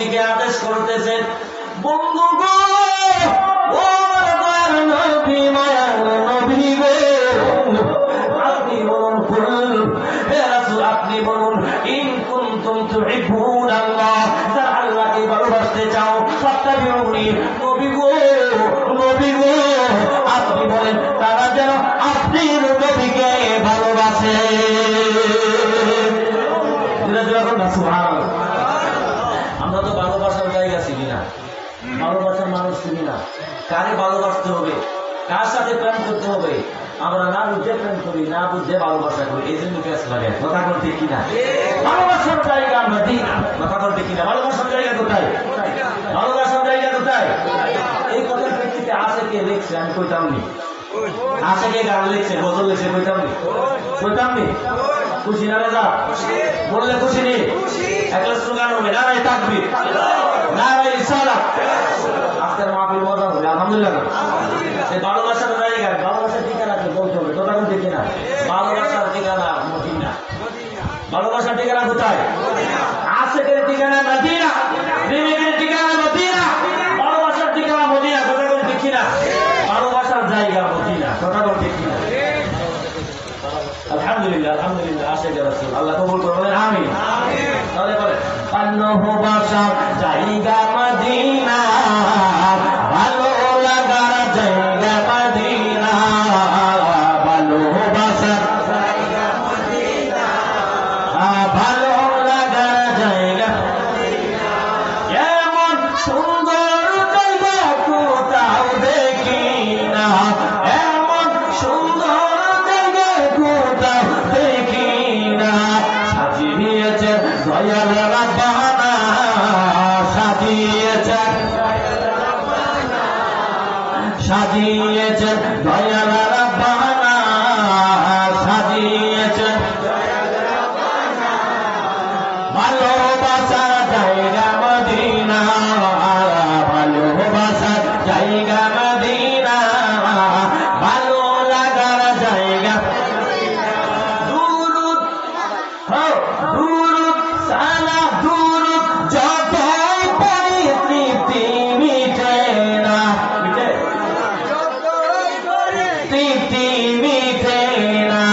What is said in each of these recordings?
আদেশ করতেছেন, বন্ধু গো, ও আমার নবী, মায়ার নবী গো, আপনি বলুন, হে রাসূল আপনি বলুন, ইন কুনতুম তুহিব্বুনাল্লাহ, যারা আল্লাহকে ভালোবাসতে চাও, ফাত্তাবিউনি, নবী গো, নবী গো, আপনি বলেন তারা যেন আপনি নবীকে ভালোবাসে। সুবহানাল্লাহ। আমরা তো ভালোবাসার জায়গা চিনি না, ভালোবাসার মানুষ চিনি না, কারে ভালোবাসতে হবে, কার সাথে প্রেম করতে হবে, আমরা না বুঝে প্রেম করি, না বুঝে ভালোবাসা করি, এই জন্য পেঁচ লাগে। কথা বলতে কিনা ভালোবাসার জায়গা আমরা দিই না, কথা বলতে কিনা ভালোবাসার জায়গা কোথায়, ভালোবাসার জায়গা কোথায়? এই কথার প্রেক্ষিতে আছে কে লিখছে আমি কইতাম নি, আছে কে গান লিখছে, গজল লিখছে, কইতাম নি, কইতাম নি। খুশি না রাজা? বললে খুশি নেই? একটা স্লোগান হবে, নারায়ে তাকবীর, নারায়ে রিসালাত। আজকের মাহফিল মজা হবে, আলহামদুলিল্লাহ। এই ভালোবাসার জায়গা, ভালোবাসার ঠিকানা কি বলতে হবে, কথা বলতে কিনা? ভালোবাসার ঠিকানা মদিনা। ভালোবাসার ঠিকানা কোথায়? আশিকের ঠিকানা মদিনা, প্রেমিকের ঠিকানা মদিনা, ভালোবাসার ঠিকানা মদিনা। কথা বলতে কিনা? ভালোবাসার জায়গা মদিনা। কথা বলতে কিনা? আলহামদুলিল্লাহ, আলহামদুলিল্লাহ। আশিকের রাসূল আল্লাহ কবুল করবেন, আমিন। তাহলে বলে ভালোবাসার জায়গা মদিনা, ভালো লাগার জায়গা মদিনা, ভালোবাসার জায়গা মদিনা, ভালো লাগার জায়গা মদিনা। এমন সুন্দর জায়গা কোথাও দেখি না, এমন সুন্দর জায়গা কোথাও দেখি না। সাজিয়েছে দয়াল রাব্বানা, সাজিয়েছে, সাজিয়েছে দয়াল রাব্বানা, সাজিয়েছে ভালোবাসার জায়গা মদিনা, ভালোবাসার জায়গা মদিনা, ভালো লাগার জায়গা। দুরুদ দুরুদ সালাম দুরুদ যতই পড়ি তৃপ্তি মিটে না, তৃপ্তি মিটে না।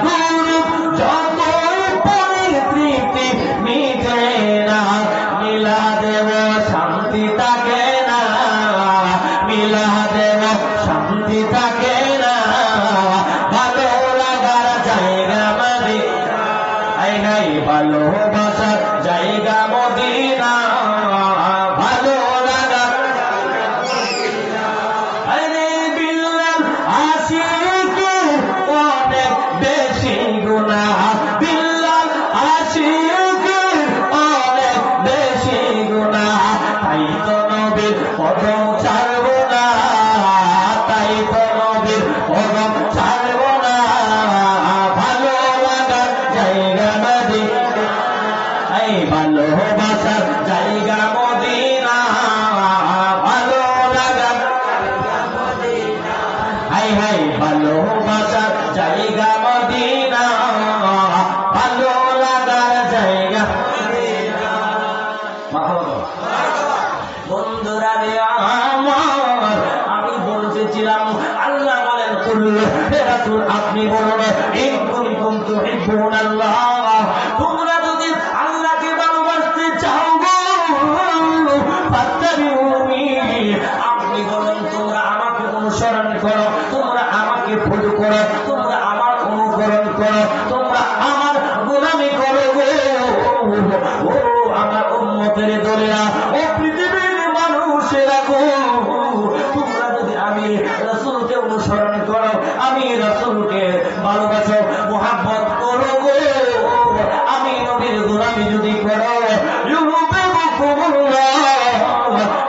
দুরুদ যতই পড়ি তৃপ্তি মিটে না। মিলাদেও শান্তি থাকে না, মিলাদেও শান্তি থাকে না। ভালো লাগার জায়গা মদিনা, আই নাই ভালোবাসার জায়গা মদিনা, ভালো লাগার। আরে বিল্লাল আশিকের অনেক বেশি গুনাহ, বিল্লাল আশিকের অনেক বেশি গুনাহ। তাই তো নবীর কদম ছাড়ব না, তাই তো নবীর কদম ছাড়ব না। ভালো লাগার জায়গা মদিনা, এই ভালোবাসার জায়গা মদিনা, ভালো লাগার মদিনা, হাই হাই ভালোবাসার জায়গা মদিনা, ভালো লাগার জায়গা মদিনা। বন্ধুরা রে আমার, আমি বলতেছিলাম আল্লাহ বলেন কুল্লু, হে রাসূল আপনি বলুন, ইন কুনতুম তুহিব্বুনাল্লাহ, তোমরা যদি আল্লাহকে ভালোবাসতে চাও গো, ফাত্তাবিউনি, আপনি বলেন তোমরা আমাকে অনুসরণ করো, তোমরা আমাকে ফলো করো, তোমরা আমার অনুকরণ করো, তোমরা আমার গোলামি করো গো। ও আমার উম্মতের দলেরা, ও পৃথিবীর মানুষেরা গো, তোমরা যদি আমি রাসূলকে অনুসরণ করো, আমি রাসূলকে ভালোবাসো, মুহাব্বত করো গো, আমি নবীর গোলামি যদি করো,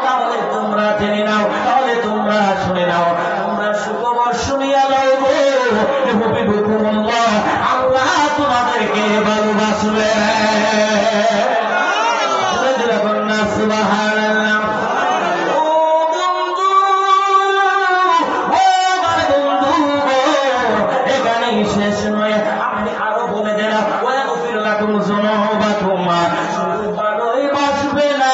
তাহলে তোমরা জেনে নাও, তাহলে তোমরা শুনে নাও, তোমরা সুখবর শুনিয়া নাও গো, আল্লাহ তোমাদেরকে ভালোবাসবে। সুবহানাল্লাহ। ও বন্ধু, ও আমার বন্ধু গো, এখানেই শেষ নয়, আপনি আরো বলে দেন, ওয়া গফির লাকুম যুনুবাকুম, শুধু ভালোই বাসবে না,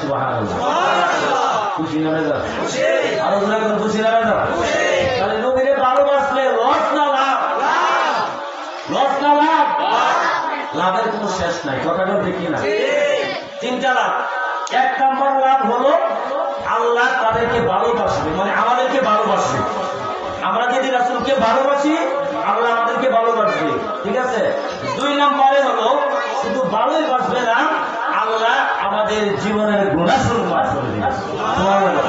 সুবহানাল্লাহ। খুশি না বেজার? আরো জোরে করে খুশি না বেজার? তাহলে নবীকে ভালোবাসলে লস না লাভ? লস না লাভ? লাভের কোনো শেষ নাই, কথাটা ঠিক না? তিনটা লাভ। এক নম্বর লাভ হলো আল্লাহ তাদেরকে ভালোবাসবে, মানে আমাদেরকে ভালোবাসবে। আমরা যদি রাসূলকে ভালোবাসি আল্লাহ আমাদেরকে ভালোবাসবে, ঠিক আছে? দুই নম্বরে হলো শুধু ভালোই বাসবে না, আল্লাহ আমাদের জীবনের গুনাহ মাফ করে দিবে। সুবহানাল্লাহ।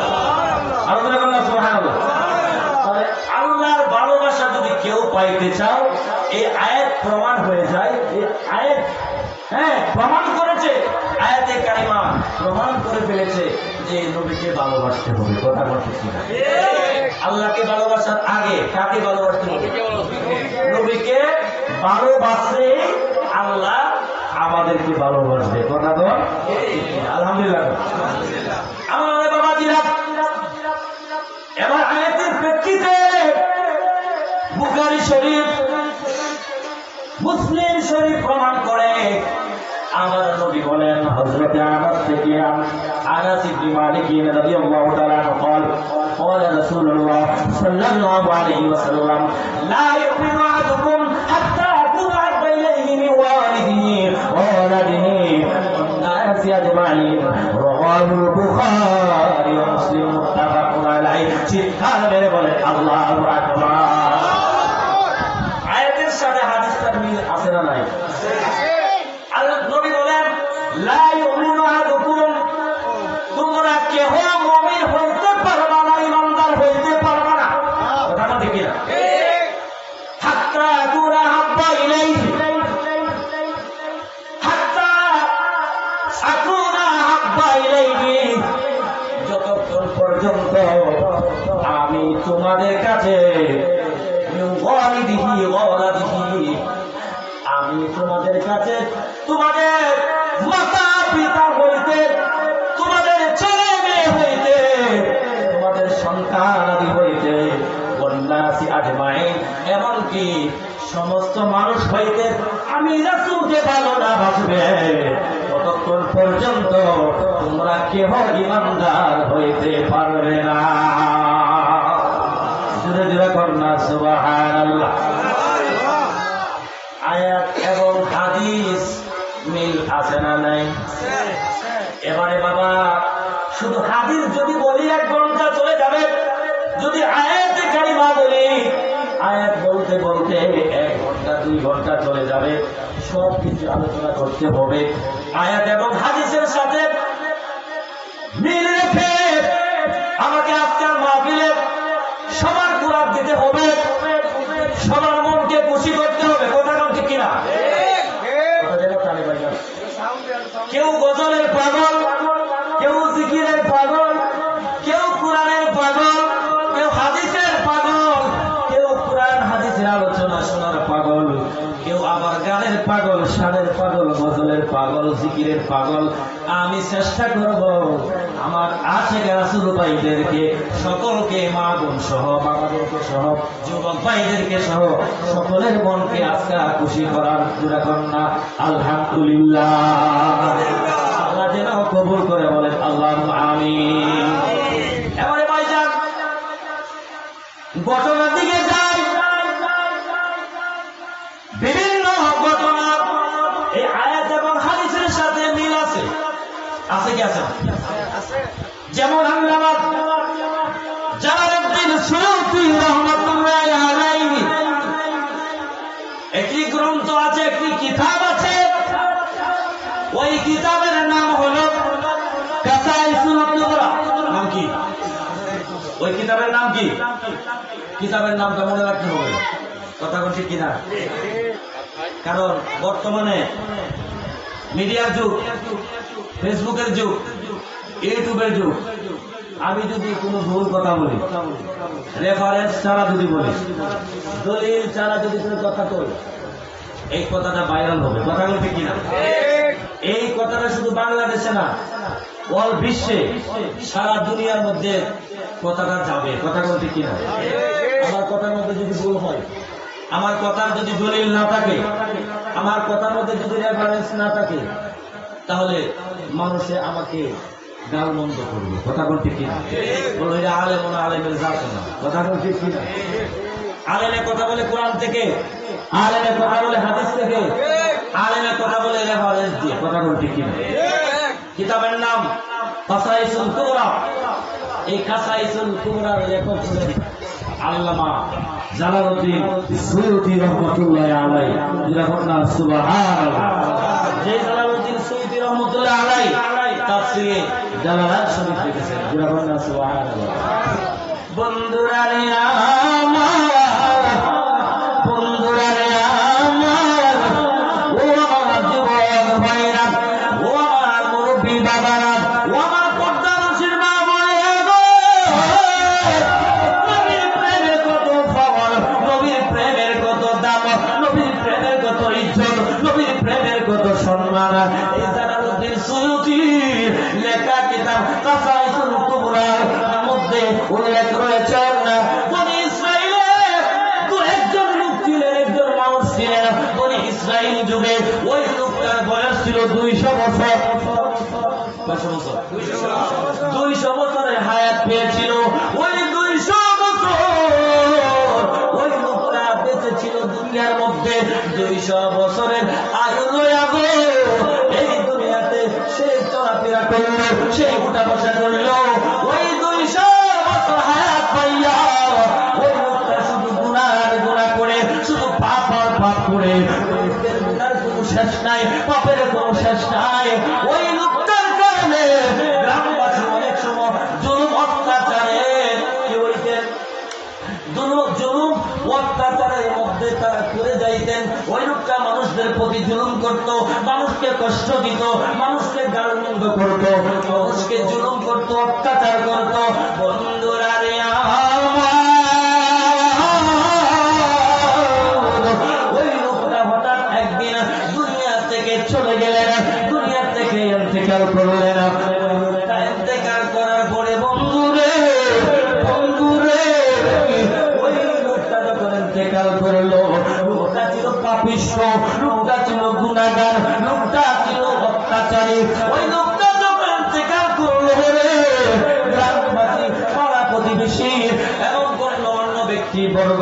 আর বলবেন না সুবহানাল্লাহ? তাহলে আল্লাহর ভালোবাসা যদি কেউ পাইতে চাও, এই আয়াত প্রমাণ হয়ে যায়। এই আয়াত প্রমাণ করেছে, আয়াতে কারিমা প্রমাণ করে ফেলেছে যে নবীকে ভালোবাসতে হবে। কথা বলতেছি না? আল্লাহকে ভালোবাসার আগে কাকে ভালোবাসতে হবে? নবীকে ভালোবাসলে আল্লাহ আমাদেরকে ভালোবাসবে। কথা তো আলহামদুলিল্লাহ। আমার বাবাজিরা, এবার আয়াতের প্রেক্ষিতে বুখারী শরীফ, মুসলিম শরীফ প্রমাণ করে। আমার নবী বলেন, হযরতে আনাস থেকে, আনাস ইবনে মালিক রাদিয়াল্লাহু তাআলা قال قال رسول الله صلى الله عليه وسلم لا يؤمن احدكم حتى اكون احب اليه من والده وولده والناس اجمعين رواه البخاري ومسلم متفق عليه। চিৎকার মেরে বলেন আল্লাহু আকবার। আয়াতের সাথে হাদিসটার মিল আছে না নাই? আল্লাহ নবী বলেন, লা ইউমিনু আহাদুকুম, তোমরা কেহ মুমিন হইতে পারবা না, ইমানদার হইতে পারবা না। কথাটা ঠিক না? হাত্তা আকুনা হাব্বা ইলাইহি, হাত্তা আকুনা হাব্বা ইলাইহি, যতক্ষণ পর্যন্ত আমি তোমাদের কাছে আমি তোমাদের কাছে তোমাদের মাতা পিতা হইতে, তোমাদের ছেলে মেয়ে হইতে, তোমাদের সন্তান আদি হইতে, ওয়ান্নাসি আজমাইন, এমনকি সমস্ত মানুষ হইতে আমি রাসূলকে ভালো না বাসবে, ততক্ষণ পর্যন্ত তোমরা কেহ ঈমানদার হইতে পারবে না। সুবহানাল্লাহ। আয়াত এবং হাদিস মিল আছে না নাই? এবারে বাবা, শুধু হাদিস যদি বলি 1 ঘন্টা চলে যাবে, যদি আয়াতে কারিমা বলি, আয়াত বলতে বলতে 1 ঘন্টা 2 ঘন্টা চলে যাবে। সব কিছু আলোচনা করতে হবে। আয়াত এবং হাদিসের সাথে মিল রেখে আমাকে আজকের মাহফিলে সবার কুরাত দিতে হবে, সবার মনকে খুশি করতে হবে। কথা ঠিক কিনা? কেউ গজলের পাগল, কেউ জিকিরের পাগল, কেউ কোরআনের পাগল, কেউ হাদিসের পাগল, কেউ কোরআন হাদিসের আলোচনা শোনার পাগল, কেউ আবার গানের পাগল, শানের পাগল, গজলের পাগল, জিকিরের পাগল। আমি চেষ্টা করব আমার আশেকে রাসূল ভাইদেরকে সকলকে, মা বোন সহ, বাবাদেরকে সহ, যুবক ভাইদেরকে সহ সকলের মনকে আজকে খুশি করার। কন্যা আলহামদুলিল্লাহ। আল্লাহ যেন কবুল করে বলেন আল্লাহুম্মা আমিন। এবারে ভাইজান ঘটনার দিকে যাই। বিভিন্ন ঘটনা এই আয়াত এবং হাদিসের সাথে মিল আছে। আছে কি আছে? যেমন আল্লামা জালালউদ্দিন সুয়ুতী রাহমাতুল্লাহি আলাইহি একটি গ্রন্থ আছে, একটি কিতাব আছে, ওই কিতাবের নাম হলো কাসাইসুল কুবরা। নাম কি? ওই কিতাবের নাম কি? কিতাবের নামটা মনে রাখতে হবে। কথা বলছি কিনা? কারণ বর্তমানে মিডিয়ার যুগ, ফেসবুকের যুগ, ইউটিউবের যুগ। আমি যদি কোনো ভুল কথা বলি, রেফারেন্স ছাড়া যদি বলি, দলিল ছাড়া যদি কোনো কথা কই, এই কথাটা ভাইরাল হবে। কথা বলতে কিনা? এই কথাটা শুধু বাংলাদেশে না, অল বিশ্বে, সারা দুনিয়ার মধ্যে কথাটা যাবে। কথা বলতে কিনা? আমার কথার মধ্যে যদি ভুল হয়, আমার কথার যদি দলিল না থাকে, আমার কথার মধ্যে যদি রেফারেন্স না থাকে, তাহলে মানুষে আমাকে গাল মন্দ করবে। কথা কোন ঠিক কিনা? বলো এটা আলেম না আলেমের জাত না। কথা কোন ঠিক কিনা? আলেমে কথা বলে কোরআন থেকে, আলেমে কথা বলে হাদিস থেকে, আলেমে কথা বলে রেফারেন্স দিয়ে। কথা কোন ঠিক কিনা? কিতাবের নাম কাসাইসুল কুবরা। এই কাসাইসুল কুবরার লেখক ছিলেন আল্লামা জালালউদ্দিন সুয়ুতী রহমাতুল্লাহি আলাইহি। যারা সুবহানাল্লাহ। যে জালালউদ্দিন সুয়ুতী রহমাতুল্লাহি আলাইহি তাফসীরে জালালাত শরীফ লিখেছেন। যারা সুবহানাল্লাহ। বন্ধুরা রে আমার, বন্ধুরা রে আমার, ও আমার যুবক ভাইরা, ও আমার মুরব্বী বাবারা, ও আমার পর্দানশীল মা বোনেরা গো, নবীর প্রেমের কত ফল, নবীর প্রেমের কত দাম, নবীর প্রেমের কত ইজ্জত, নবীর প্রেমের কত সম্মান। এই জালালউদ্দিন সুয়ুতী লেখা কিতাব কাসাইসুল কুবরার মধ্যে উল্লেখ রয়েছেন। বনি ইসরাইলের একজন লোক ছিলেন, একজন মানুষ ছিলেন বনি ইসরাইল যুগে। ওই লোকটার বয়স ছিল 200 বছর। 200 বছরের হায়াত পেয়েছিল। ওই 200 বছর ওই লোকটা বেঁচে ছিল দুনিয়ার মধ্যে। 200 বছরের আয়ু লইয়া গো এই দুনিয়াতে সে চলাফেরা করল, সে উঠা বসা করল। ওই 200 বছর হায়াত পাইয়া ওই লোকটা শুধু গুনার গুনাহ করে, শুধু পাপ আর পাপ করে। গুনার কোনো শেষ নাই, পাপের কোনো শেষ নাই। ওই লোকটার কারণে গ্রামবাসী অনেক সময় জুলুম অত্যাচারে কি হইতেন, জুলুম অত্যাচারের মধ্যে তারা করে যাইতেন। ওই লোকটা মানুষদের প্রতি জুলুম করত, মানুষকে কষ্ট দিত, মানুষকে গালমন্দ করত, মানুষকে জুলুম করত, অত্যাচার করত। বন্ধুরা রে ওই লোকটা হঠাৎ একদিন দুনিয়া থেকে চলে গেলেন, দুনিয়া থেকে ইন্তেকাল করলেন। ইন্তেকাল করার পরে বন্ধুরে, বন্ধুরে, ওই লোকটা যখন ইন্তেকাল করলো, লোকটা ছিল পাপিষ্ঠ, লোকটা ছিল গুনাহগার, লোকটা ছিল অত্যাচারী। ওই লোকটা যখন ইন্তেকাল করলো রে, গ্রামবাসী, পাড়া প্রতিবেশী এবং গণ্যমান্য ব্যক্তিবর্গ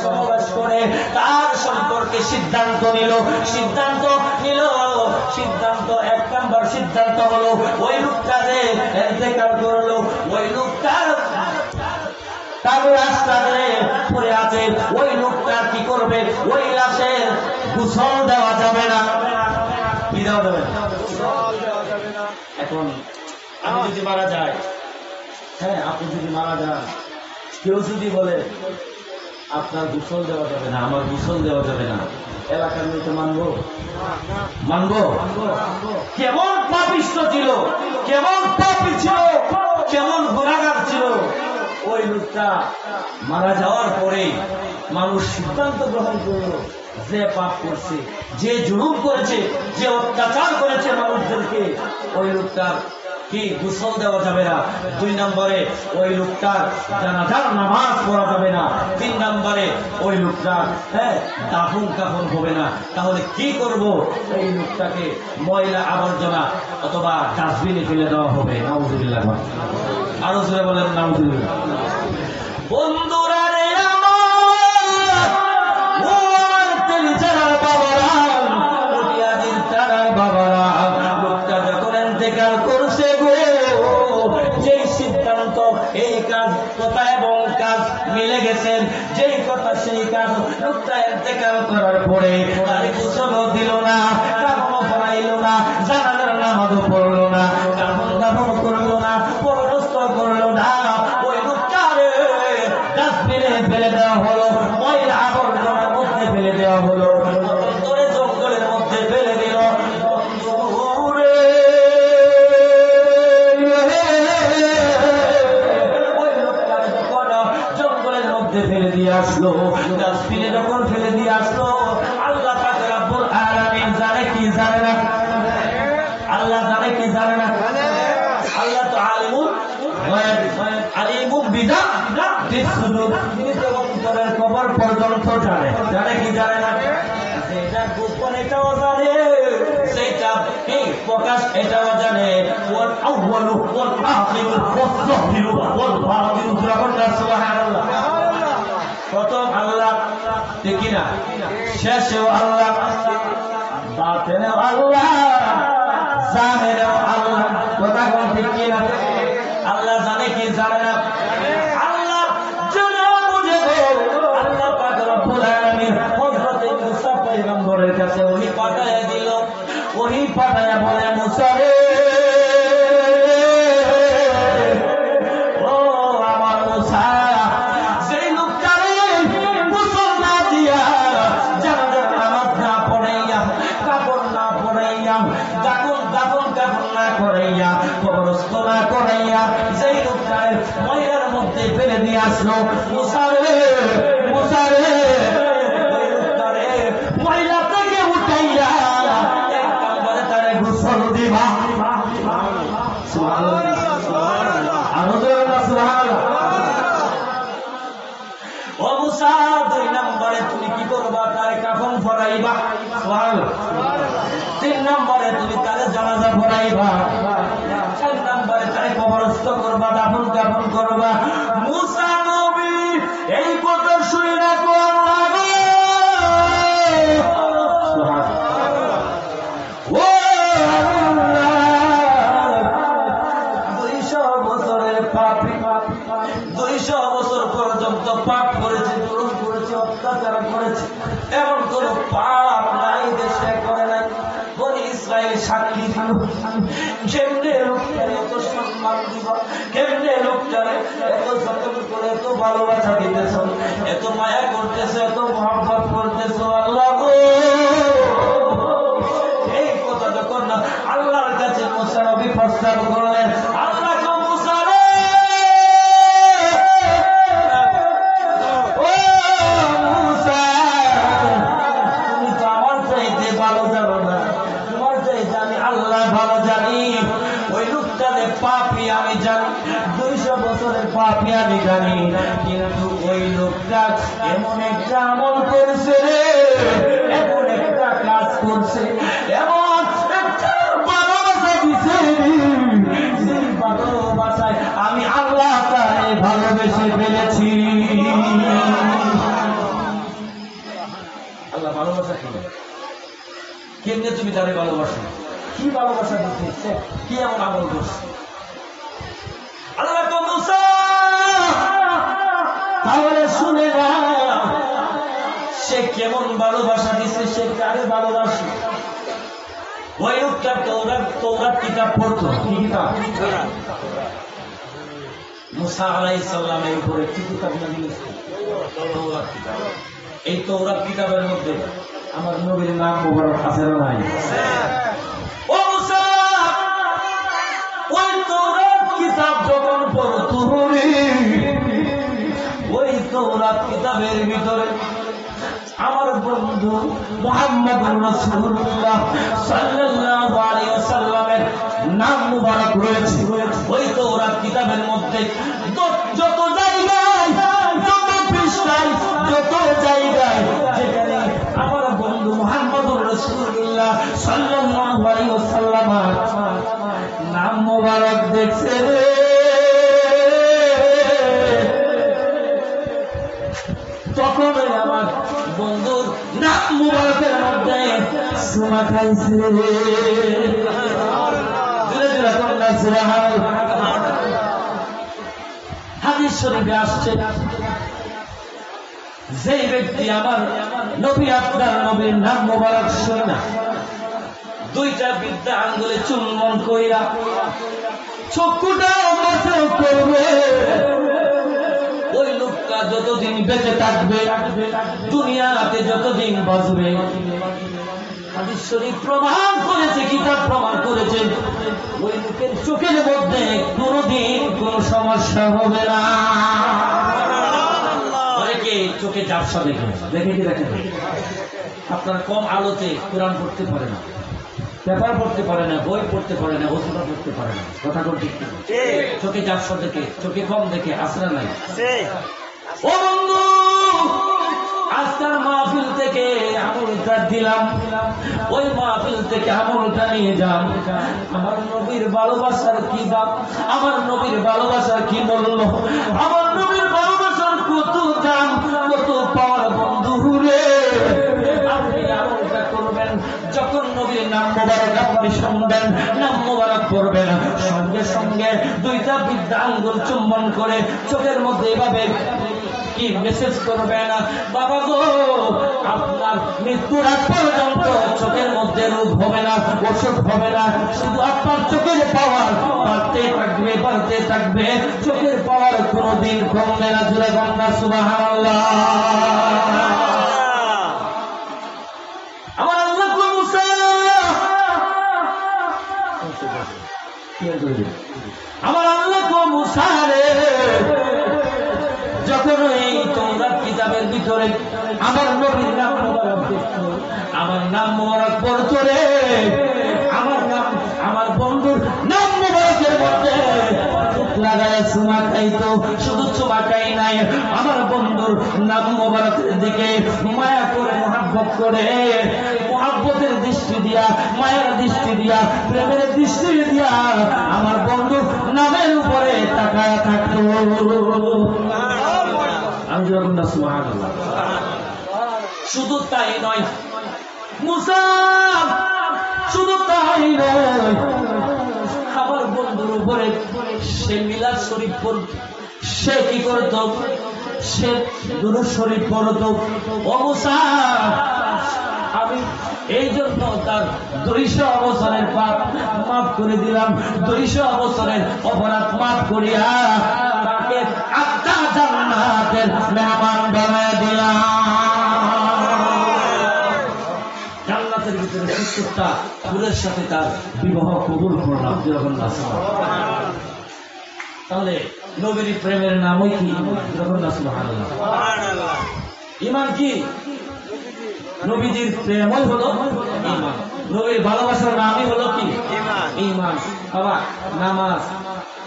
সমাবেশ করে তার সম্পর্কে সিদ্ধান্ত নিল। সিদ্ধান্ত 1 নম্বর সিদ্ধান্ত হলো ওই লোকটা যে ইন্তেকাল করলো, ওই লোকটার তার রাস্তাতে পড়ে আছে, ওই লোকটা কি করবে? ওই লাশে গোসল দেওয়া যাবে না। কি দেওয়া যাবে না? এখন আমি যদি মারা যাই, হ্যাঁ আপনি যদি মারা যান, কেউ যদি বলে আপনার গোসল দেওয়া যাবে না, আমার গোসল দেওয়া যাবে না, এলাকার লোকে মানবো? মানবো? কেমন পাপিষ্ঠ ছিল, কেমন পাপী ছিল, কেমন গুনাহগার ছিল। ওই লোকটা মারা যাওয়ার পরে মানুষ সিদ্ধান্ত গ্রহণ করলো, যে পাপ করছে, যে জুলুম করেছে, যে অত্যাচার করেছে মানুষদেরকে, ওই লোকটার কি গোসল দেওয়া যাবে না। 2 নম্বরে ওই লোকটার জানাজার নামাজ পড়া যাবে না। 3 নম্বরে ওই লোকটার দাফন কাফন হবে না। তাহলে কি করব? এই লোকটাকে ময়লা আবর্জনা অথবা ডাস্টবিনে ফেলে দেওয়া হবে। নাউজুবিল্লাহ। আরো জোরে বলেন নাউজুবিল্লাহ। বন্ধুরা রে আমার, ও আমার তেলিচারার বাবারা, মুটিয়াদির চারার বাবারা, লোকটা যখন ইন্তেকাল করছে গো, যেই সিদ্ধান্ত, এই কাজ, কথা এবং কাজ মিলে গেছেন, যেই কথা সেই কাজ। লোকটা ইন্তেকাল করার পরে তার গোসলও দিল না, কাফনও পরাইল না, জানাজার নামাজও পড়লো না, কাফন দাফন করলো না, পরনস্ত করলো না। ওই লোকটারে ডাস্টবিনে ফেলে দেওয়া হলো, ময়লা আবর্জনার মধ্যে ফেলে দেওয়া হলো, জঙ্গলের মধ্যে ফেলে দিল। ফেলে দিয়ে আসলো, ডাস্টবিনে যখন ফেলে দিয়ে আসলো, আল্লাহ পাক রব্বুল আলামিন জানে কি জানে না? আল্লাহ জানে কি জানে না? আল্লাহ তো আলিমুন বিযাতিস সুদূর, তিনি তো অন্তরের খবর পর্যন্ত জানে। জানে কি জানে না? যেটা গোপন এটাও জানে, সেটা প্রকাশ এটাও জানে ওয়াল আউয়ালু ওয়াল আখিরু ওয়াল যাহিরু ওয়াল বাতিনু সুবহানাল্লাহ। প্রথম আল্লাহ, ঠিক না? শেষেও আল্লাহ, বাতিনেও আল্লাহ, জাহিরেও আল্লাহ। কথা কোন ঠিক না? আল্লাহ জানে কি জানে না? আল্লাহ জানে বুঝে গো। আল্লাহ পাক রব্বুল আলামিন হযরত মুসা পয়গম্বরের কাছে ওহী পাঠায়া দিল। ওহী পাঠায়া বলে, মুসা রে, ও আমার মুসা, যেই লোকটারে গোসল না দিয়া, জানাজার নামাজ না পড়াইয়া, কাপড় না পড়াইয়া, দাফন কাপড় না করাইয়া, কবরস্থ না করাইয়া, যেই লোকটারে ময়লার মধ্যে ফেলে দিয়ে আসলো, মুসা রে, মুসা রে, ওই লোকটারে ময়লা থেকে উঠাইয়া এক নম্বরে তারে গোসল দিবা। ও মুসা, 2 নম্বরে তুমি কি করবা? তারে কাফন পরাইবা। 3 নম্বরে তুমি তারে জানাজা পড়াইবা। 4 নম্বরে তারে কবরস্থ করবা, দাফন কাফন করবা। মুসা নবী এই কথা শুনে রাখো, আল্লাহ ও আল্লাহ, 200 বছরের পাপী, 200 বছর পর্যন্ত পাপ করেছে, জুলুম করেছে, অত্যাচার করেছে, এমন কোন পাপ নাই দেশে করে নাই। বনি ইসরায়েল সাক্ষী দিল, কেমনে লোকটারে এত সম্মান দিব, কেমনে লোকটারে এত যত্ন করে, এত ভালোবাসা দিতেছ, এত মায়া করতেছ, এত মহব্বত করতেছ। আল্লাহ গো, এই কথা যখন না আল্লাহর কাছে মুসা নবী প্রস্তাব করলেন, আল্লাহ গো মুসা রে, ও মুসা, তুমি তো আমার চাইতে ভালো জানো না, তোমার চাইতে আমি আল্লাহ ভালো জানি। ওই লোকটারে পাপী আমি জানি, 200 বছরের পাপী আমি জানি, কিন্তু ওই লোকটা এমন একটা আমল করছে রে, এমন একটা কাজ করছে, এমন একটা ভালোবাসা দিছে, সেই ভালোবাসায় আমি আল্লাহ তারে ভালোবেসে ফেলেছি। আল্লাহ ভালোবাসা কেমনে তুমি তারে ভালোবাসো? কি ভালোবাসা দিচ্ছে? কি এমন আমল করছে? আল্লাহ তো মুসা, তাহলে শুনে না, সে কেমন ভালোবাসা দিচ্ছে, সে কারে ভালোবাসে। ওই লোকটা তৌরাত কিতাব পড়তো। কি কিতাব? মুসা আলাইহিস সালামের উপরে কি কিতাব নাযিল হয়েছে? তৌরাত কিতাব। এই তৌরাত কিতাবের মধ্যে আমার নবীর নাম মুবারক আছে না নাই? ও মুসা, ওই তৌরাত কিতাব যখন পড়তো, ওই তৌরাত কিতাবের ভিতরে আমার বন্ধু মুহাম্মদুর রাসূলুল্লাহ সাল্লাল্লাহু আলাইহি ওয়াসাল্লামের নাম মুবারক রয়েছে। ওই তৌরাত কিতাবের মধ্যে যত জায়গায়, যত পৃষ্ঠায়, যত জায়গায় যেখানে আমার বন্ধু মুহাম্মদুর রাসূলুল্লাহ সাল্লাল্লাহু আলাইহি ওয়াসাল্লাম নাম মুবারক দেখছে রে, তখন আমার বন্ধুর নাম মুবারকের মধ্যে সুমা খাইছে। হাদিস শরীফে আসছে, যেই ব্যক্তি আমার নবী, আপনার নবীর নাম মুবারক শুনে না, 2টা বিদ্যা আঙ্গুলে চুম্বন কইরা চক্ষুটা অবসর করবে, ওই লোকটা যতদিন বেঁচে থাকবে, দুনিয়াতে যতদিন বাঁচবে, হাদিস শরীফ প্রমাণ করেছে, কিতাব প্রমাণ করেছে, ওই লোকের চোখের মধ্যে কোনদিন কোন সমস্যা হবে না। অনেকে চোখে ঝাপসা দেখে কি দেখে? আপনার কম আলোতে কোরআন পড়তে পারে না, পেপার পড়তে পারে না, বই পড়তে পারে না, ওষুধ পড়তে পারে না। কথা কোন ঠিক? চোখে ঝাপসা দেখে, চোখে কম দেখে, আসরা নাই। ও বন্ধু, আজকের মাহফিল থেকে আমলটা দিলাম, ওই মাহফিল থেকে আমলটা নিয়ে যান। আমার নবীর ভালোবাসার কি দাম, আমার নবীর ভালোবাসার কি মূল্য, আমার নবীর ভালোবাসার কত দাম, কত পাওয়ার বন্ধু রে। আপনি আমলটা করবেন, যখন নবীর নাম মোবারক আপনি শুনবেন, নাম মোবারক করবেন, সঙ্গে সঙ্গে দুইটা বৃদ্ধা আঙ্গুল চুম্বন করে চোখের মধ্যে এভাবে কি মেসেজ করবেন, বাবা গো আপনার মৃত্যুর আগ পর্যন্ত চোখের মধ্যে রোগ হবে না, ওষুধ হবে না, শুধু আপনার চোখের পাওয়ার বাড়তে থাকবে, বাড়তে থাকবে, চোখের পাওয়ার কোনোদিন কমবে না। জোরে বলুন সুবহানাল্লাহ। আমার আল্লাহ কো মুসা, আমার আল্লাহ কো মুসা রে, যখন এই তোমরা কিতাবের ভিতরে আমার নবীর নাম মোবারক দেখছো, আমার নাম মোবারক পড়ছো রে, আমার নাম, আমার বন্ধুর নাম মোবারকের মধ্যে লাগায় চুমা খাইতো, শুধু চুমা খাই নাই, আমার বন্ধুর নাম মোবারকের দিকে মায়া করে, মহাব্বত করে, মহাব্বতের দৃষ্টি দিয়া, মায়ের দৃষ্টি দিয়া, প্রেমের দৃষ্টি দিয়া আমার বন্ধুর নামের উপরে তাকায়া থাকতো। আমি যখন না সুবহানাল্লাহ। শুধু তাই নয় মুসা, শুধু তাই নয়, আমার বন্ধুর উপরে সে মিলাদ শরীফ পড়ত, সে কি করত, সে দুরূদ শরীফ পড়ত। ও মুসা, আমি এই জন্য তার 200 বছরের পাপ মাফ করে দিলাম, 200 বছরের অপরাধ মাফ করিয়া তাকে আত্মা জান্নাতের মেহমান বানায় দিলাম। জান্নাতের ভিতরে 70টা ফুলের সাথে তার বিবাহ কবুল করলাম। যখন তাহলে নবীর প্রেমের নামই কি? যখন সুবহানাল্লাহ। ঈমান কি? নবীজির প্রেমই হলো ঈমান, নবীর ভালোবাসার নামই হলো কি? ঈমান। বাবা নামাজ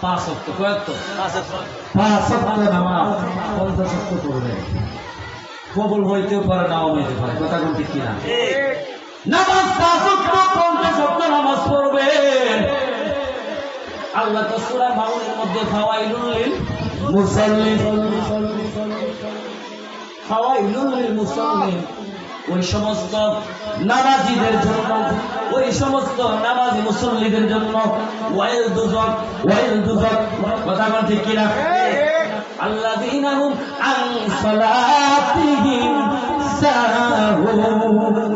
5 ওয়াক্ত, কয় ওয়াক্ত? 5 ওয়াক্ত নামাজ 50 ওয়াক্ত পড়বে, কবুল হইতেও পারে, নাও হইতে পারে, কথা বলতে কি না? নামাজ 5 ওয়াক্ত 50 ওয়াক্ত নামাজ পড়বে। আল্লাহ তো সূরা মাউনের মধ্যে ফাওয়াইলুল লিল মুসাল্লিন, ফাওয়াইলুল লিল মুসাল্লিন, ওই সমস্ত নামাজীদের জন্য, ওই সমস্ত নামাজি মুসল্লিদের জন্য ওয়াইল দুজক, ওয়াইল দুজক, কথা বল ঠিক কিনা? আল্লাযীনা হুম আন সালাতিহিম সাহুন,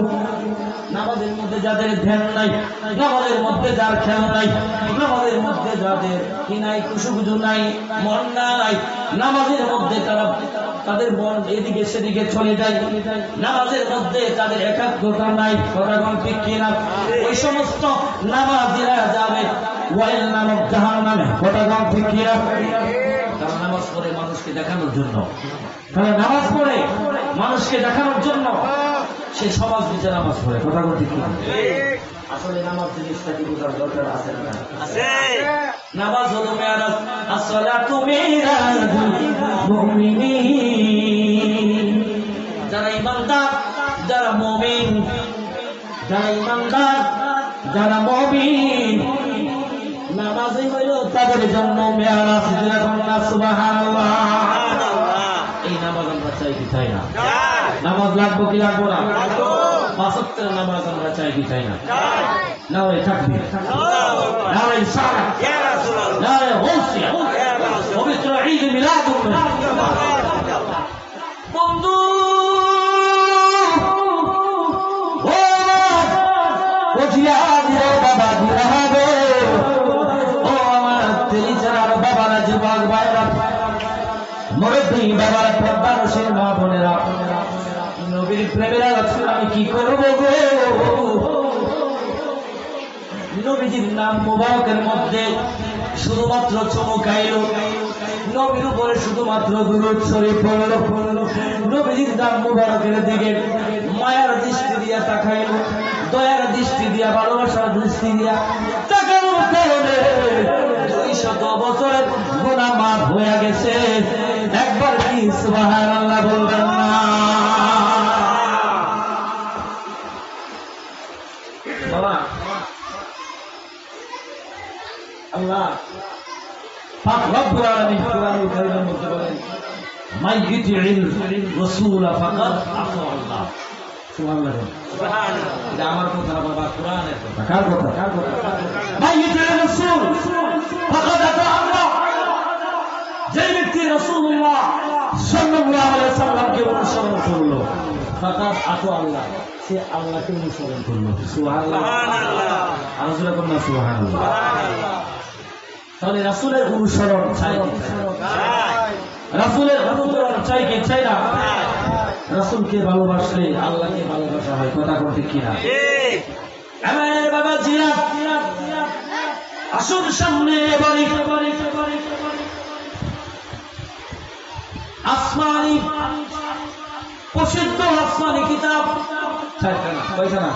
নামাজের মধ্যে যাদের ধ্যান নাই, নামাজের মধ্যে যার খেয়াল নাই, নামাজের মধ্যে যাদের কি নাই, কুসুবুজু নাই, মন নাই, নামাজের মধ্যে তারা তাদের মন এদিকে সেদিকে চলে যায়, নামাজের মধ্যে তাদের একাগ্রতা নাই, কথা বল ঠিক কিনা? ওই সমস্ত নামাজিরা যাবে ওয়াইল নামক জাহান্নামে, কথা বল ঠিক কিনা? তারা নামাজ পড়ে মানুষকে দেখানোর জন্য, তারা নামাজ পড়ে মানুষকে দেখানোর জন্য, সে সমাজ বিচার নামাজ পড়ে, কথা বলতে কি? আসলে নামাজ জিনিসটা কি বোঝার দরকার আছে না? আছে। নামাজ হলো মেরাজ, আসসালাতু মিরাজুল মুমিনিন। যারা ঈমানদার, যারা মুমিন, যারা ঈমানদার, যারা মুমিন, নামাজই হইল তাদের জন্য মেরাজ। সুবহানাল্লাহ। এই নামাজ আমরা চাই কি চাই না? নামাজ লাগবো কি লাগবো না? 5 ওয়াক্তের নামাজ আমরা চাই কি চাই না? নারে তাকবীর, নারে সালাত, নারে গাউসিয়া, পবিত্র ঈদ মিলাদুন নবী। বন্ধু ও জিয়াদের বাবা দিরাবে, ও আমার তেলিচার বাবারা, যুবক ভাইরা, মুরব্বী বাবার, পর্দানশীল মা বোনেরা, নবীর প্রেমের আলোচনা আমি কি করব গো? নবীজির নাম মুবারকের মধ্যে শুধুমাত্র চমকাইল, নবীর উপরে শুধুমাত্র দুরূদ শরীফ পড়ল, নবীজির নাম মুবারকের দিকে মায়ার দৃষ্টি দিয়া তাকাইল, দয়ার দৃষ্টি দিয়া, ভালোবাসার দৃষ্টি দিয়া তাকানোর কারণে 200 বছরের গুনাহ মাফ হয়ে গেছে। একবার কি সুবহানাল্লাহ বলবেন না? পাক রব্বুল আলামিন কোরআনুল কারীমের মধ্যে বলেন মাই ইউতি'িল রাসূল ফাকাদ আতা আল্লাহ। সুবহানাল্লাহ সুবহানাল্লাহ। এটা আমার কথা বাবা, কোরআনের কথা। কার কথা? মাই ইউতি'িল রাসূল ফাকাদ আতা আল্লাহ। যে ব্যক্তি রাসূলুল্লাহ সাল্লাল্লাহু আলাইহি ওয়াসাল্লামকে অনুসরণ করলো ফাকাদ আতা আল্লাহ, সে আল্লাহকে অনুসরণ করলো। সুবহানাল্লাহ সুবহানাল্লাহ। আর রাসূল কোন না সুবহানাল্লাহ। তাহলে রাসূলের অনুসরণ চাই কি চাই? রাসূলের অনুসরণ চাই কি চাই না? রাসূলকে ভালোবাসলে আল্লাহকে ভালোবাসা হয়। কথা কোন ঠিক কিনা? ঠিক। আমার বাবা জিয়া আসুন সামনে বাড়ি আসমানি প্রসিদ্ধ আসমানি কিতাব কয়টা না?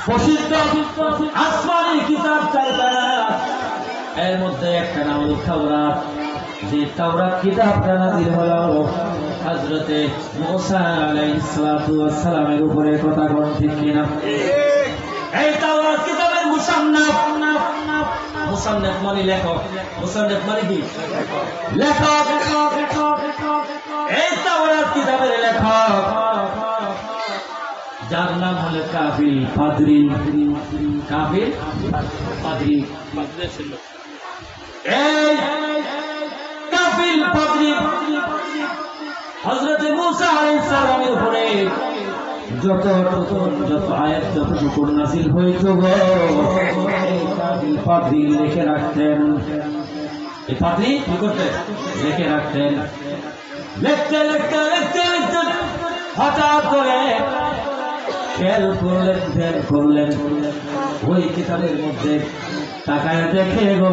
প্রসিদ্ধ আসমানি কিতাব চাইটা, এর মধ্যে একটা নাম হলো তাওরাত। যে তাওরাত কিতাবটা নাযিল হলো হযরতে মুসা আলাইহিস সালাতু ওয়াস সালামের উপরে। কথা কোন ঠিক কিনা? এই তাওরাত কিতাবের মুসান্নাফ মানে লেখক। মুসান্নাফ মানে কি? লেখক। এই তাওরাত কিতাবের লেখক যার নাম হলো কাফিল পাদ্রী। কাফিল পাদ্রী ছিল। এই কাফিল পাদ্রী হযরতে মুসা আলাইহিস সালামের উপরে যত আয়াত যতটুকু নাযিল হইতো এই কাফিল পাদ্রী লিখে রাখতেন। এই পাদ্রী কি করতেন? লিখে রাখতেন। লিখতে হঠাৎ করে খেয়াল করলেন ওই কিতাবের মধ্যে তাকায় দেখে গো,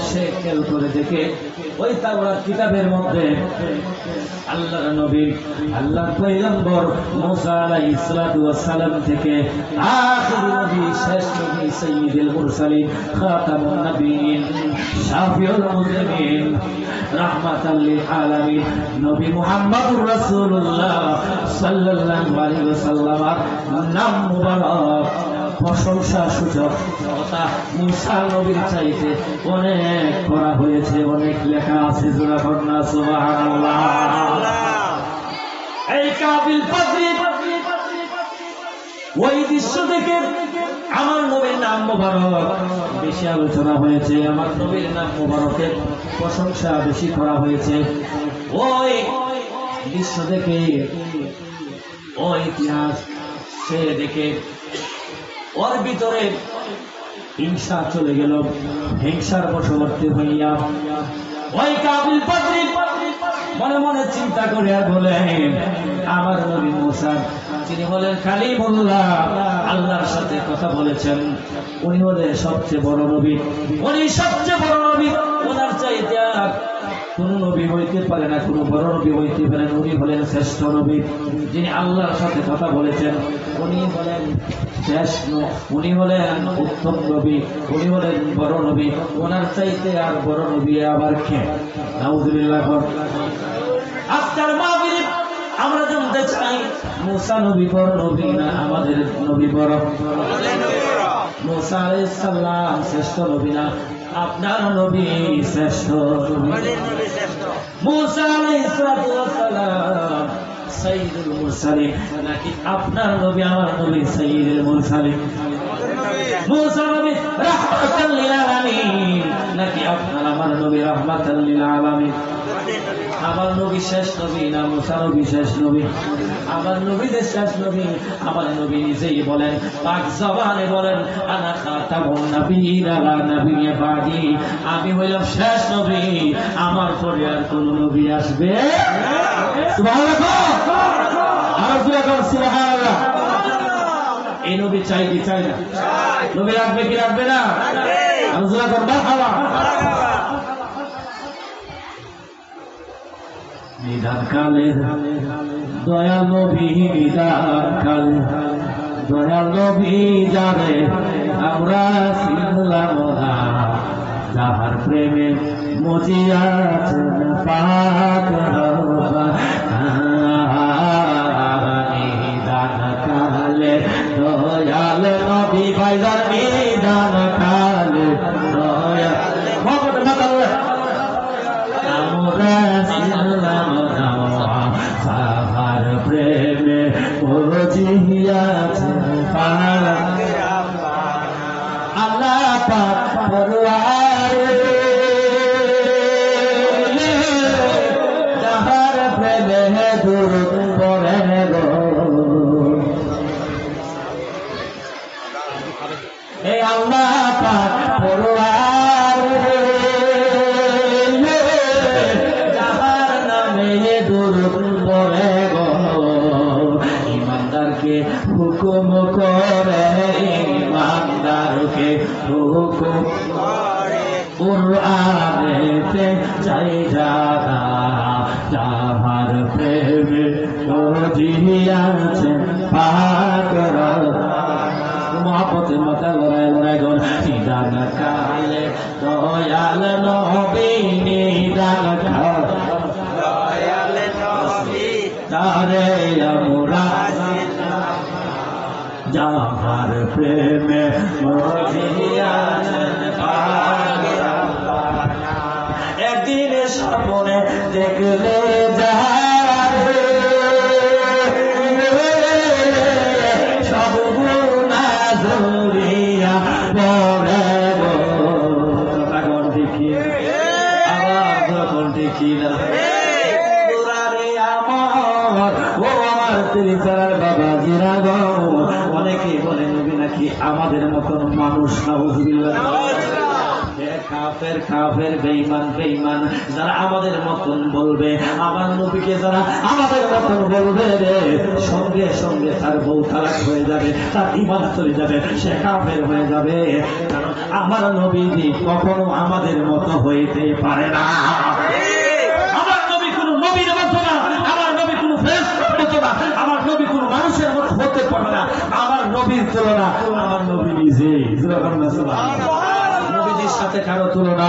সে খেয়াল করে দেখে ওই তাওরাত কিতাবের মধ্যে আল্লাহর নবী, আল্লাহর পয়গম্বর মুসা আলাইহিস সালাতু ওয়াস সালাম থেকে আখির নবী, শেষ নবী, সাইয়্যিদুল মুরসালিন, খাতামুন নবিয়্যিন, শাফিউল মুজরিমিন, রাহমাতাল লিল আলামিন নবী মুহাম্মদুর রাসূলুল্লাহ সাল্লাল্লাহু আলাইহি ওয়াসাল্লামের নাম মুবারক প্রশংসা সূচক কথা মুসা নবীর চাইতে অনেক করা হয়েছে, অনেক লেখা আছে। জোরে বলুন সুবহানাল্লাহ। এই কাফিল পাদ্রী ওই দৃশ্য দেখে আমার নবীর নাম মুবারক বেশি আলোচনা হয়েছে, আমার নবীর নাম মুবারকের প্রশংসা বেশি করা হয়েছে। ওই দৃশ্য দেখে, ওই ইতিহাস সে দেখে ওর ভিতরে হিংসা চলে গেল। হিংসার বশবর্তী হইয়া ওই কাফিল পাদ্রী মনে মনে চিন্তা করে আর বলেন, আমার নবী মুসা যিনি হলেন কালিমুল্লাহ, আল্লাহর সাথে কথা বলেছেন, উনি হলেন সবচেয়ে বড় নবী। উনি সবচেয়ে বড় নবী, ওনার চাইতে আর কোন নবী হইতে পারে না, কোন বড় নবী হইতে পারে না। উনি হলেন শ্রেষ্ঠ নবী, যিনি আল্লাহর সাথে কথা বলেছেন। উনি হলেন শেষ, উনি হলেন উত্তম নবী, উনি হলেন বড় নবী। ওনার চাইতে আর বড় নবী আবার কে? নাউযুবিল্লাহ। আজকের মাহফিলে আমরা জানতে চাই মুসা নবী বড় নবী না আমাদের নবী বড়? মুসা আলাইহিস সালাম শ্রেষ্ঠ নবী না আপনার নবী শ্রেষ্ঠ? মুসা আলাইহিস সালাম সাইয়্যিদুল মুরসালিন নাকি আপনার নবী আমার নবী সাইয়্যিদুল মুরসালিন? মুসা নবী রাহমাতাল লিল আলামিন নাকি আপনার আমার নবী রাহমাতাল লিল আলামিন? আমার নবী শেষ নবী না মুসা নবী শেষ নবী? আমার নবী যে শেষ নবী, আমার নবী নিজেই বলেন, পাক জবানে বলেন, আনা খাতামুন নাবিয়্যিন লা নাবিয়্যা বাদি, আমি হইলাম শেষ নবী, আমার পরে আর কোন নবী আসবে সুবহানাল্লাহ। আর সুবহানাল্লাহ। এই নবী চাই কি চাই না? নবী রাখবে কি রাখবে না? আল্লাহ মারহাবা। নিদান কালে দয়াল নবী, নিদান কালে দয়াল নবী যারে আমরা চিনলাম না, যাহার প্রেমে মজিয়াছেন পাক রব্বা। নিদান কালে দয়াল নবী ভাইজান, নিদান কালে দয়াল জানেতে চাই যারা যাহার প্রেমে রজিয়াছে পাগল মহব্বতে মাথা লড়াই লড়াই গন নিদান কালে দয়াল নবী নিদান দয়াল নবী তারে আমরা যাহার প্রেমে মজিয়াছেন পাগল একদিন স্বপ্নে দেখলে যাবে সব গুনাহ ধরিয়া পড়ে গো তখন দেখি আবার যখন দেখি না বাবাজিরা গো অনেকে বলে নবী নাকি আমাদের মতন মানুষ না হুজুবিল্লাহ কাফের বেঈমান যারা আমাদের মতন বলবে আমার নবীকে যারা আমাদের মতন বলবে রে সঙ্গে সঙ্গে তার বউ তালাক হয়ে যাবে তার ঈমান চলে যাবে সে কাফের হয়ে যাবে কারণ আমার নবী কখনো আমাদের মতো হইতে পারে না আমার নবী কোনো নবীর মতো না আমার নবী কোনো ফেরেশতার মতো না আমার নবী কোনো মানুষের মতো হতে পারে না আমার নবীর তুলনা আমার নবী নিজেই সুবহানাল্লাহ নবীর সাথে কারো তুলনা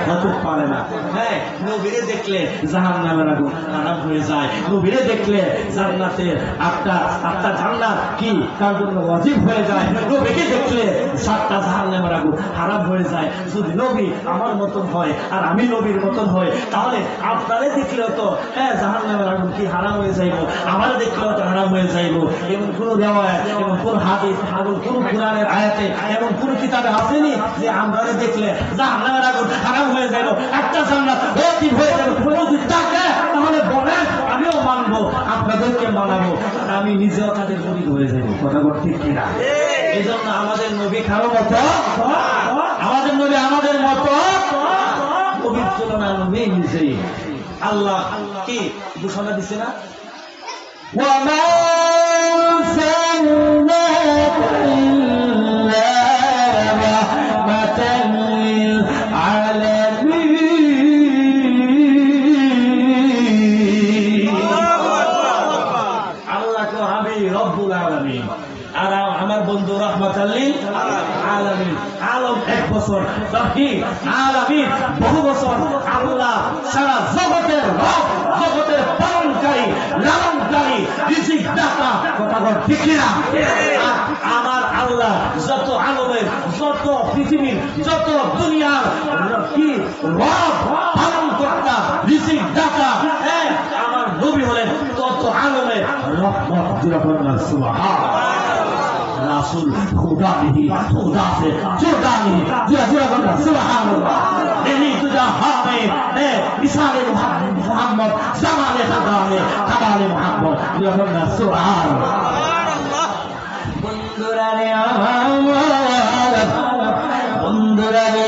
হতে পারে না হ্যাঁ নবীরে দেখলে জাহান্নামের আগুন হারাম হয়ে যায় নবীরে দেখলে জান্নাতের আটটা জান্নাত কি তার জন্য ওয়াজিব হয়ে যায় নবীকে দেখলে 7টা জাহান্নামের আগুন হারাম হয়ে যায় যদি নবী আমার মতন হয় আর আমি নবীর মতন হয় তাহলে আপনারে দেখলেও তো জাহান্নামের আগুন কি হারাম হয়ে যাইব আমার দেখলেও তো হারাম হয়ে যাইব এমন কোন রিওয়ায়াত এমন কোন হাদিস এমন কোন কুরআনের আয়াতে এমন কোন কিতাবে আসেনি যে আমরা দেখলে জাহান্নামের আগুন হারাম হয়ে যাইব একটা জান্নাত ওয়াজিব হয়ে যাবে যদি থাকে তাহলে বলেন আমিও মানবো আপনাদেরকে মানাবো আমি নিজেও তাদের মুরিদ হয়ে যাবো কথা বল ঠিক কিনা এইজন্য আমাদের নবী কারো মতো আমাদের নবী আমাদের মতো নবীর তুলনা নবী নিজেই আল্লাহ কি ঘোষণা দিছে না وما أرسلناك إلا رحمة للعالمين আল্লাহ কো আমি রব্বুল আলামিন আর আমার বন্ধু রাহমাতাল লিল আলামিন আলম এক বছর বাকি আলামিন বহু বছর আল্লাহ সারা জগতের রব জগতের পালনকারী লালনকারী রিজিক দাতা কথা বল ঠিক না আমার আল্লাহ যত আলমের যত পৃথিবীর যত দুনিয়ার কি রব পালনকর্তা রিজিক দাতা আমার নবী হলেন তত আলমের রহমত দিলাম সুবহানাল্লাহ রাসূল खुदा नहीं खुदा से जुदा नहीं जुदा जुदा करना सुभान अल्लाह नहीं तुझा हमें मिसाल मोहम्मद जमाने खुदा में कमाल मोहम्मद जुदा करना सुभान अल्लाह बंदुरा रे बंदुरा रे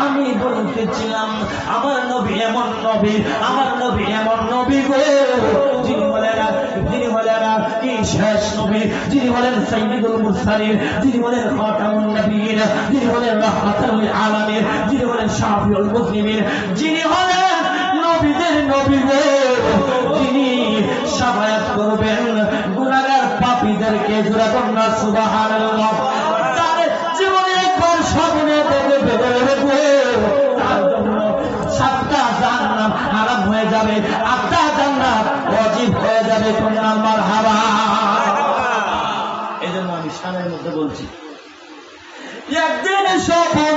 আমি বলতেছিলাম আমার নবী এমন নবী আমার নবী এমন নবী গো যিনি বলেন কি শেষ নবী যিনি বলেন সাইয়্যিদুল মুরসালিন যিনি বলেন খাতামুন নবিয়্যিন যিনি বলেন রাহমাতুল লিল আলামিন যিনি বলেন শাফিউল মুসলিমিন যিনি হলেন নবীদের নবী গো যিনি শাফায়াত করবেন গুনাহগার পাপীদেরকে জোরে বলুন সুবহানাল্লাহ তার জীবনে একবার স্বপ্নে দেখবে তার জন্য 7টা জান্নাত হারাম হয়ে যাবে 8টা জান্নাত ওয়াজিব হয়ে যাবে তোমরা মারহাবা এজন্য আমি শানের মধ্যে বলছি একদিন স্বপ্নে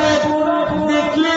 দেখলে